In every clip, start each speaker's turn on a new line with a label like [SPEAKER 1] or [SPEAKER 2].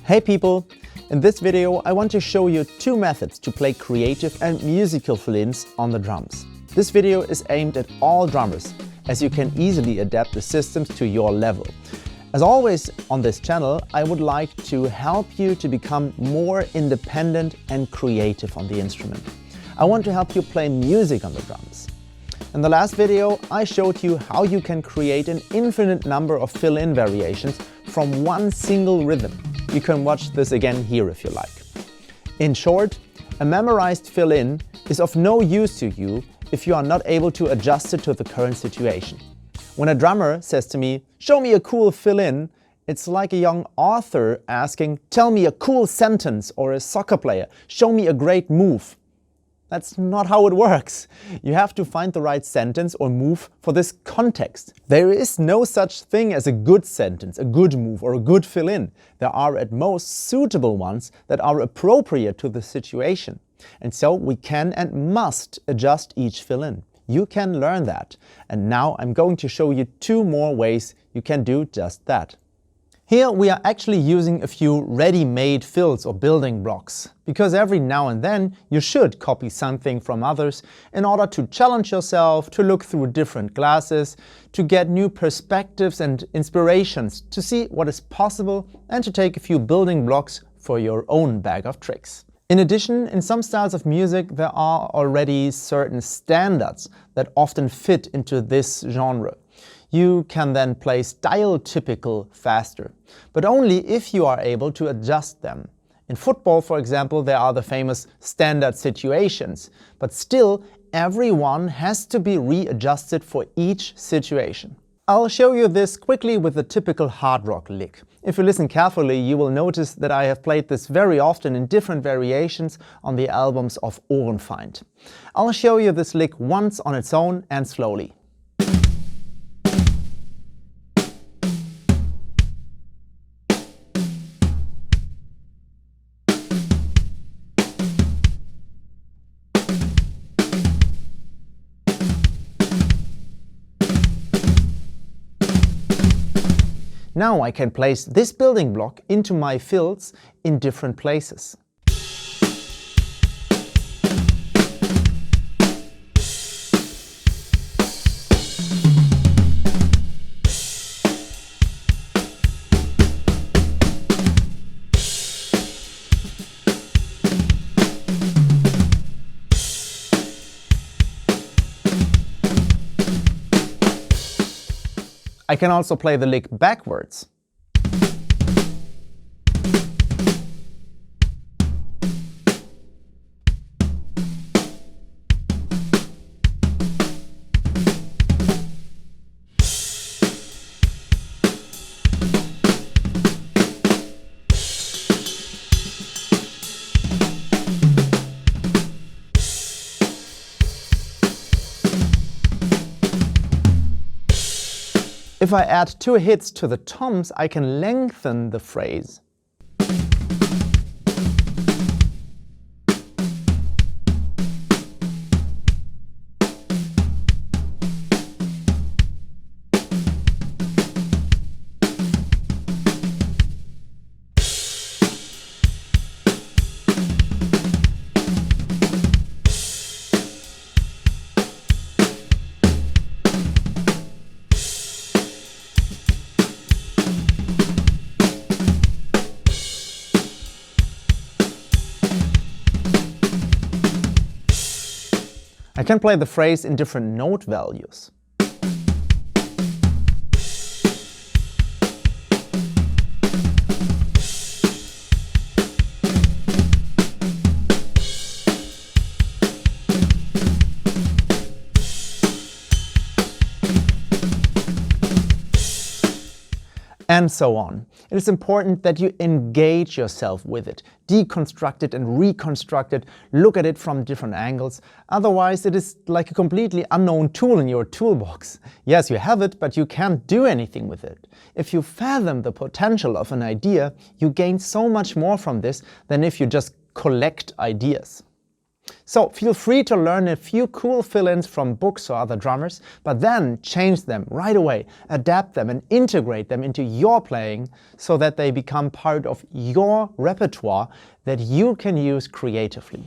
[SPEAKER 1] Hey people! In this video I want to show you two methods to play creative and musical fill-ins on the drums. This video is aimed at all drummers, as you can easily adapt the systems to your level. As always on this channel, I would like to help you to become more independent and creative on the instrument. I want to help you play music on the drums. In the last video I showed you how you can create an infinite number of fill-in variations from one single rhythm. You can watch this again here if you like. In short, a memorized fill-in is of no use to you if you are not able to adjust it to the current situation. When a drummer says to me, "Show me a cool fill-in," it's like a young author asking, "Tell me a cool sentence," or a soccer player, "Show me a great move." That's not how it works. You have to find the right sentence or move for this context. There is no such thing as a good sentence, a good move, or a good fill-in. There are at most suitable ones that are appropriate to the situation. And so we can and must adjust each fill-in. You can learn that. And now I'm going to show you two more ways you can do just that. Here we are actually using a few ready-made fills or building blocks, because every now and then you should copy something from others in order to challenge yourself, to look through different glasses, to get new perspectives and inspirations, to see what is possible and to take a few building blocks for your own bag of tricks. In addition, in some styles of music there are already certain standards that often fit into this genre. You can then play style-typical faster, but only if you are able to adjust them. In football, for example, there are the famous standard situations, but still everyone has to be readjusted for each situation. I'll show you this quickly with the typical hard rock lick. If you listen carefully, you will notice that I have played this very often in different variations on the albums of Ohrenfeind. I'll show you this lick once on its own and slowly. Now I can place this building block into my fills in different places. I can also play the lick backwards. If I add two hits to the toms, I can lengthen the phrase. I can play the phrase in different note values. And so on. It is important that you engage yourself with it, deconstruct it and reconstruct it, look at it from different angles. Otherwise it is like a completely unknown tool in your toolbox. Yes, you have it, but you can't do anything with it. If you fathom the potential of an idea, you gain so much more from this than if you just collect ideas. So feel free to learn a few cool fill-ins from books or other drummers, but then change them right away, adapt them and integrate them into your playing so that they become part of your repertoire that you can use creatively.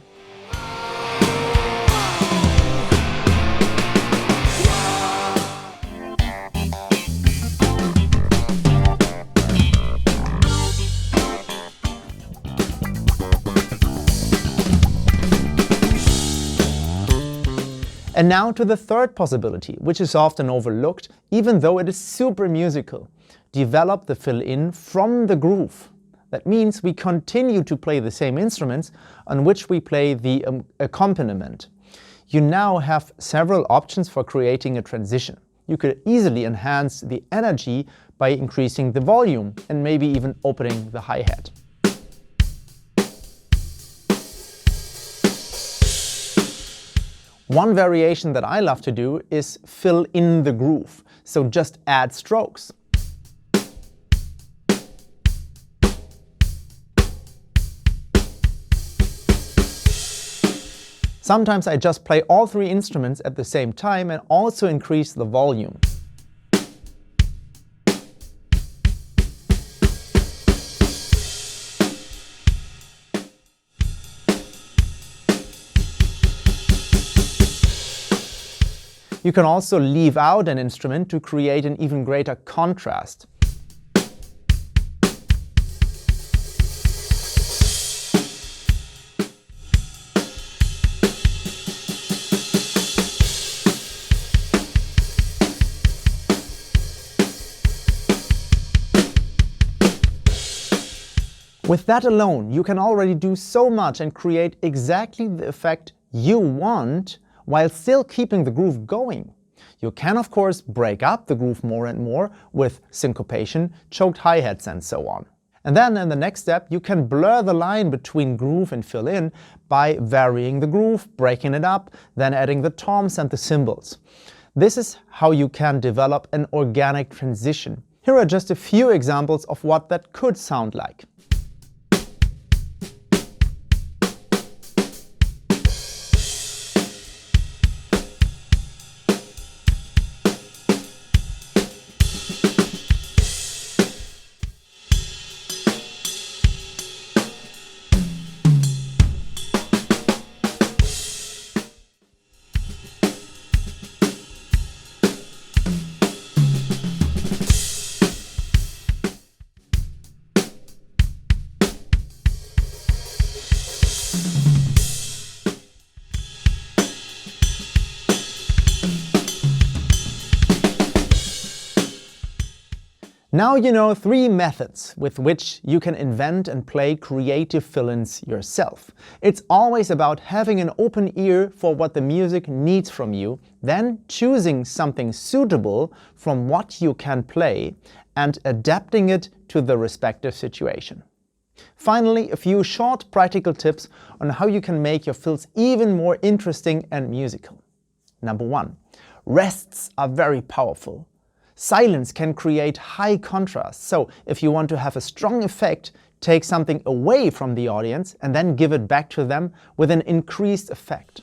[SPEAKER 1] And now to the third possibility, which is often overlooked, even though it is super musical. Develop the fill-in from the groove. That means we continue to play the same instruments on which we play the accompaniment. You now have several options for creating a transition. You could easily enhance the energy by increasing the volume and maybe even opening the hi-hat. One variation that I love to do is fill in the groove, so just add strokes. Sometimes I just play all three instruments at the same time and also increase the volume. You can also leave out an instrument to create an even greater contrast. With that alone, you can already do so much and create exactly the effect you want while still keeping the groove going. You can of course break up the groove more and more with syncopation, choked hi-hats and so on. And then in the next step you can blur the line between groove and fill-in by varying the groove, breaking it up, then adding the toms and the cymbals. This is how you can develop an organic transition. Here are just a few examples of what that could sound like. Now you know 3 methods with which you can invent and play creative fill-ins yourself. It's always about having an open ear for what the music needs from you, then choosing something suitable from what you can play and adapting it to the respective situation. Finally, a few short practical tips on how you can make your fills even more interesting and musical. Number 1. Rests are very powerful. Silence can create high contrast, so if you want to have a strong effect, take something away from the audience and then give it back to them with an increased effect.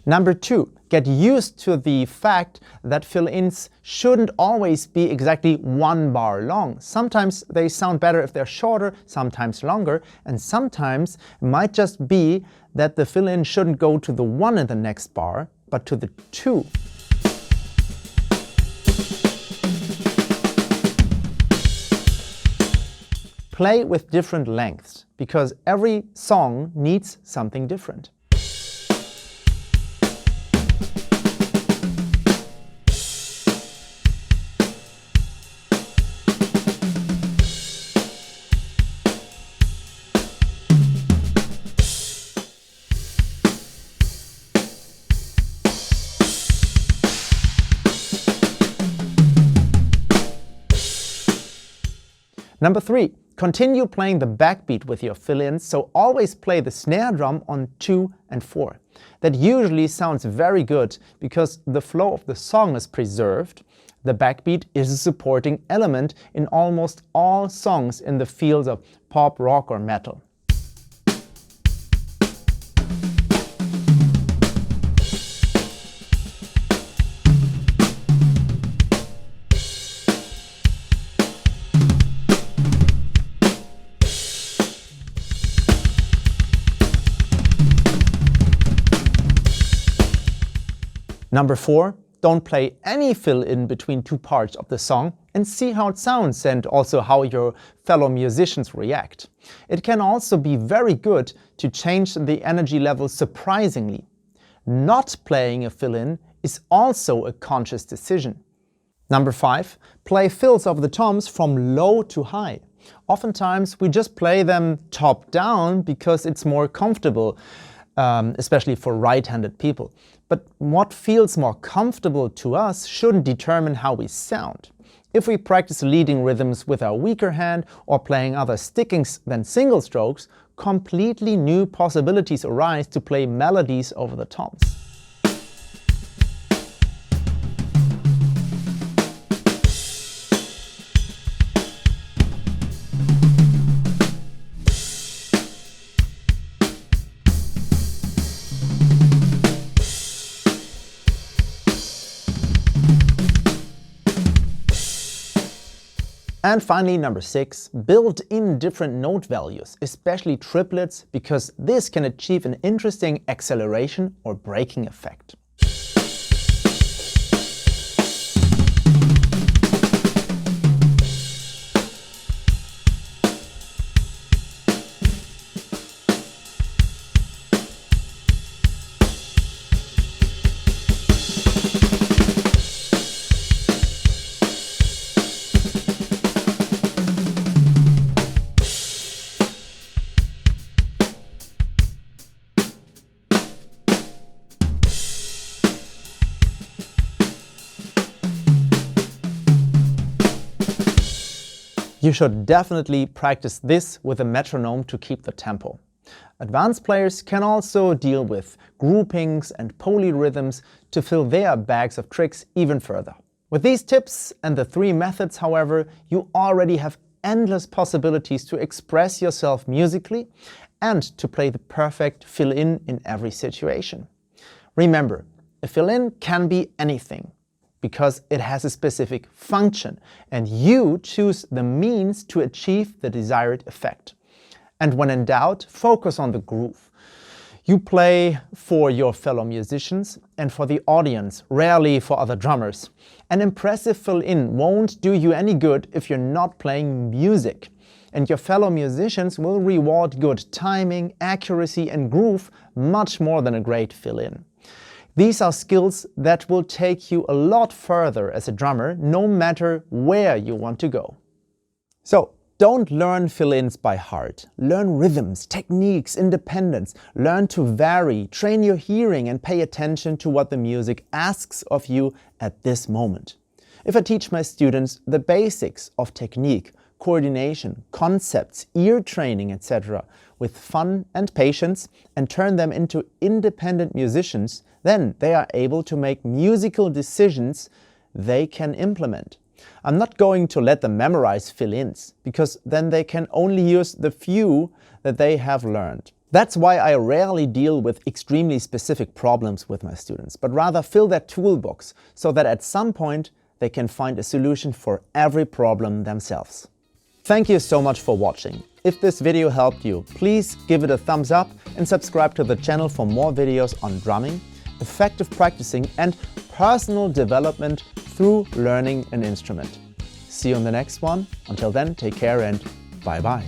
[SPEAKER 1] Number 2, get used to the fact that fill-ins shouldn't always be exactly 1 bar long. Sometimes they sound better if they're shorter, sometimes longer, and sometimes it might just be that the fill-in shouldn't go to the 1 in the next bar, but to the 2. Play with different lengths, because every song needs something different. Number 3. Continue playing the backbeat with your fill-ins, so always play the snare drum on 2 and 4. That usually sounds very good because the flow of the song is preserved. The backbeat is a supporting element in almost all songs in the fields of pop, rock or metal. Number 4, don't play any fill-in between two parts of the song and see how it sounds and also how your fellow musicians react. It can also be very good to change the energy level surprisingly. Not playing a fill-in is also a conscious decision. Number 5, play fills of the toms from low to high. Oftentimes we just play them top down because it's more comfortable, especially for right-handed people. But what feels more comfortable to us shouldn't determine how we sound. If we practice leading rhythms with our weaker hand or playing other stickings than single strokes, completely new possibilities arise to play melodies over the toms. And finally, number 6, build in different note values, especially triplets, because this can achieve an interesting acceleration or braking effect. You should definitely practice this with a metronome to keep the tempo. Advanced players can also deal with groupings and polyrhythms to fill their bags of tricks even further. With these tips and the 3 methods, however, you already have endless possibilities to express yourself musically and to play the perfect fill-in every situation. Remember, a fill-in can be anything, because it has a specific function and you choose the means to achieve the desired effect. And when in doubt, focus on the groove. You play for your fellow musicians and for the audience, rarely for other drummers. An impressive fill-in won't do you any good if you're not playing music. And your fellow musicians will reward good timing, accuracy and groove much more than a great fill-in. These are skills that will take you a lot further as a drummer, no matter where you want to go. So, don't learn fill-ins by heart. Learn rhythms, techniques, independence. Learn to vary, train your hearing and pay attention to what the music asks of you at this moment. If I teach my students the basics of technique, coordination, concepts, ear training, etc. with fun and patience and turn them into independent musicians, then they are able to make musical decisions they can implement. I'm not going to let them memorize fill-ins, because then they can only use the few that they have learned. That's why I rarely deal with extremely specific problems with my students, but rather fill their toolbox so that at some point they can find a solution for every problem themselves. Thank you so much for watching. If this video helped you, please give it a thumbs up and subscribe to the channel for more videos on drumming, effective practicing and personal development through learning an instrument. See you on the next one. Until then, take care and bye-bye.